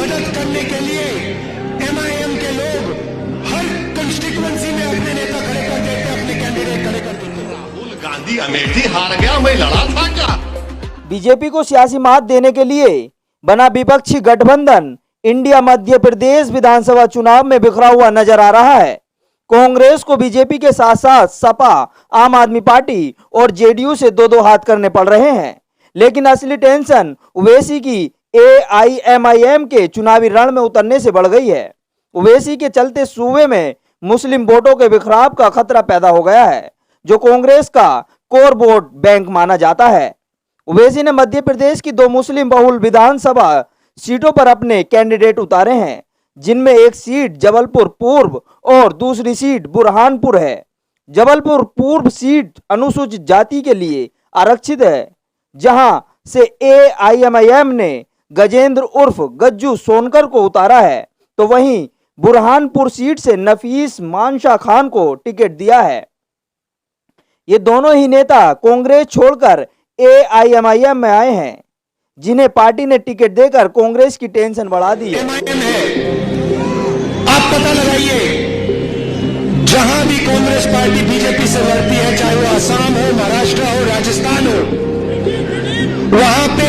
मदद करने के लिए एमआईएम के लोग हर कंस्टिट्यूएंसी में अपने नेता खड़े कर देते, अपने कैंडिडेट खड़े कर देते। राहुल गांधी अमेठी हार गया, मैं लड़ा था क्या? बीजेपी को सियासी मात देने के लिए बना विपक्षी गठबंधन इंडिया मध्य प्रदेश विधानसभा चुनाव में बिखरा हुआ नजर आ रहा है। कांग्रेस को बीजेपी के साथ साथ सपा, आम आदमी पार्टी और जेडीयू से दो दो हाथ करने पड़ रहे हैं। लेकिन असली टेंशन ओवैसी की एआईएमआईएम के चुनावी रण में उतरने से बढ़ गई है। ओवैसी के चलते सूबे में मुस्लिम वोटों के बिखराव का खतरा पैदा हो गया है, जो कांग्रेस का कोर वोट बैंक माना जाता है। ओवैसी ने मध्य प्रदेश की 2 मुस्लिम बहुल विधानसभा सीटों पर अपने कैंडिडेट उतारे हैं, जिनमें एक सीट जबलपुर पूर्व और दूसरी सीट बुरहानपुर है। जबलपुर पूर्व सीट अनुसूचित जाति के लिए आरक्षित है, जहां से एआईएमआईएम ने गजेंद्र उर्फ गज्जू सोनकर को उतारा है, तो वहीं बुरहानपुर सीट से नफीस मानशा खान को टिकट दिया है। ये दोनों ही नेता कांग्रेस छोड़कर एआईएमआईएम में आए हैं, जिन्हें पार्टी ने टिकट देकर कांग्रेस की टेंशन बढ़ा दी है। एमआईएम है, आप पता लगाइए, जहां भी कांग्रेस पार्टी बीजेपी से लड़ती है, चाहे वो असम हो, महाराष्ट्र हो, राजस्थान हो, वहां पे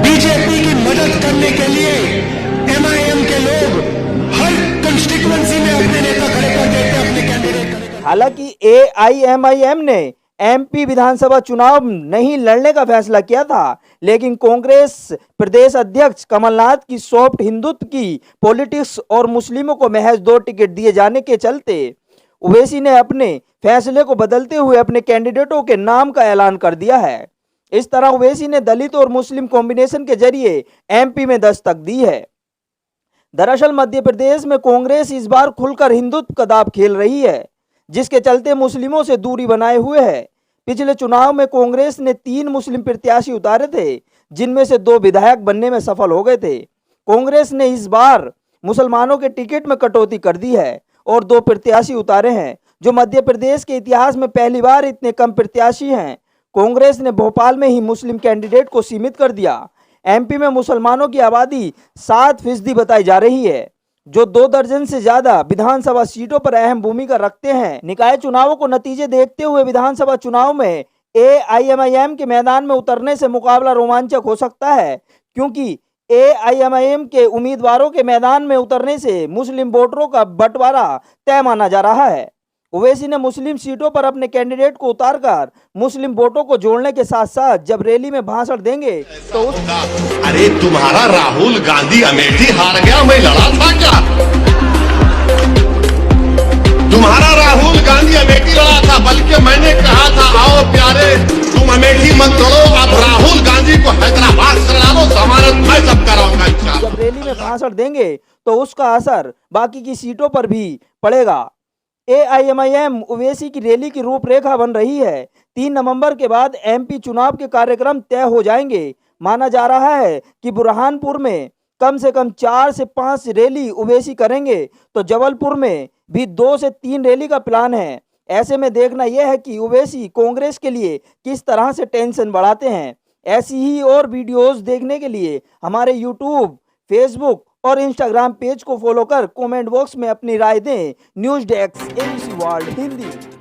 बीजेपी की मदद करने के लिए एमआईएम के लोग हर कंस्टिट्यूएंसी में अपने नेता खड़े कर देते, अपने कैंडिडेट खड़े कर। हालांकि एआईएमआईएम ने एमपी विधानसभा चुनाव नहीं लड़ने का फैसला किया था, लेकिन कांग्रेस प्रदेश अध्यक्ष कमलनाथ की सॉफ्ट हिंदुत्व की पॉलिटिक्स और मुस्लिमों को महज 2 टिकट दिए जाने के चलते ओवैसी ने अपने फैसले को बदलते हुए अपने कैंडिडेटों के नाम का ऐलान कर दिया है। इस तरह ओवैसी ने दलित और मुस्लिम कॉम्बिनेशन के जरिए एमपी में दस्तक दी है। दरअसल मध्य प्रदेश में कांग्रेस इस बार खुलकर हिंदुत्व का दांव खेल रही है, जिसके चलते मुस्लिमों से दूरी बनाए हुए है। पिछले चुनाव में कांग्रेस ने 3 मुस्लिम प्रत्याशी उतारे थे, जिनमें से 2 विधायक बनने में सफल हो गए थे। कांग्रेस ने इस बार मुसलमानों के टिकट में कटौती कर दी है और 2 प्रत्याशी उतारे हैं, जो मध्य प्रदेश के इतिहास में पहली बार इतने कम प्रत्याशी हैं। कांग्रेस ने भोपाल में ही मुस्लिम कैंडिडेट को सीमित कर दिया। एमपी में मुसलमानों की आबादी 7% बताई जा रही है, जो 2 दर्जन से ज्यादा विधानसभा सीटों पर अहम भूमिका रखते हैं। निकाय चुनावों को नतीजे देखते हुए विधानसभा चुनाव में एआईएमआईएम के मैदान में उतरने से मुकाबला रोमांचक हो सकता है, क्योंकि एआईएमआईएम के उम्मीदवारों के मैदान में उतरने से मुस्लिम वोटरों का बंटवारा तय माना जा रहा है। ओवैसी ने मुस्लिम सीटों पर अपने कैंडिडेट को उतारकर मुस्लिम वोटों को जोड़ने के साथ साथ जब रैली में भाषण देंगे तो अरे तुम्हारा राहुल गांधी अमेठी हार गया, मैं लड़ा था क्या? तुम्हारा राहुल गांधी अमेठी लड़ा था, बल्कि मैंने कहा था आओ प्यारे तुम अमेठी मत लड़ो, अब राहुल गांधी को हैदराबाद से लड़ा लो, जमानत मैं सब कराऊंगा। जब रैली में भाषण देंगे तो उसका असर बाकी की सीटों पर भी पड़ेगा। एआईएमआईएम ओवैसी की रैली की रूपरेखा बन रही है। 3 नवंबर के बाद एमपी चुनाव के कार्यक्रम तय हो जाएंगे। माना जा रहा है कि बुरहानपुर में कम से कम 4 से 5 रैली ओवैसी करेंगे, तो जबलपुर में भी 2 से 3 रैली का प्लान है। ऐसे में देखना यह है कि ओवैसी कांग्रेस के लिए किस तरह से टेंशन बढ़ाते हैं। ऐसी ही और वीडियोस देखने के लिए हमारे यूट्यूब, फेसबुक और इंस्टाग्राम पेज को फॉलो कर कमेंट बॉक्स में अपनी राय दें। News desk ABC world Hindi.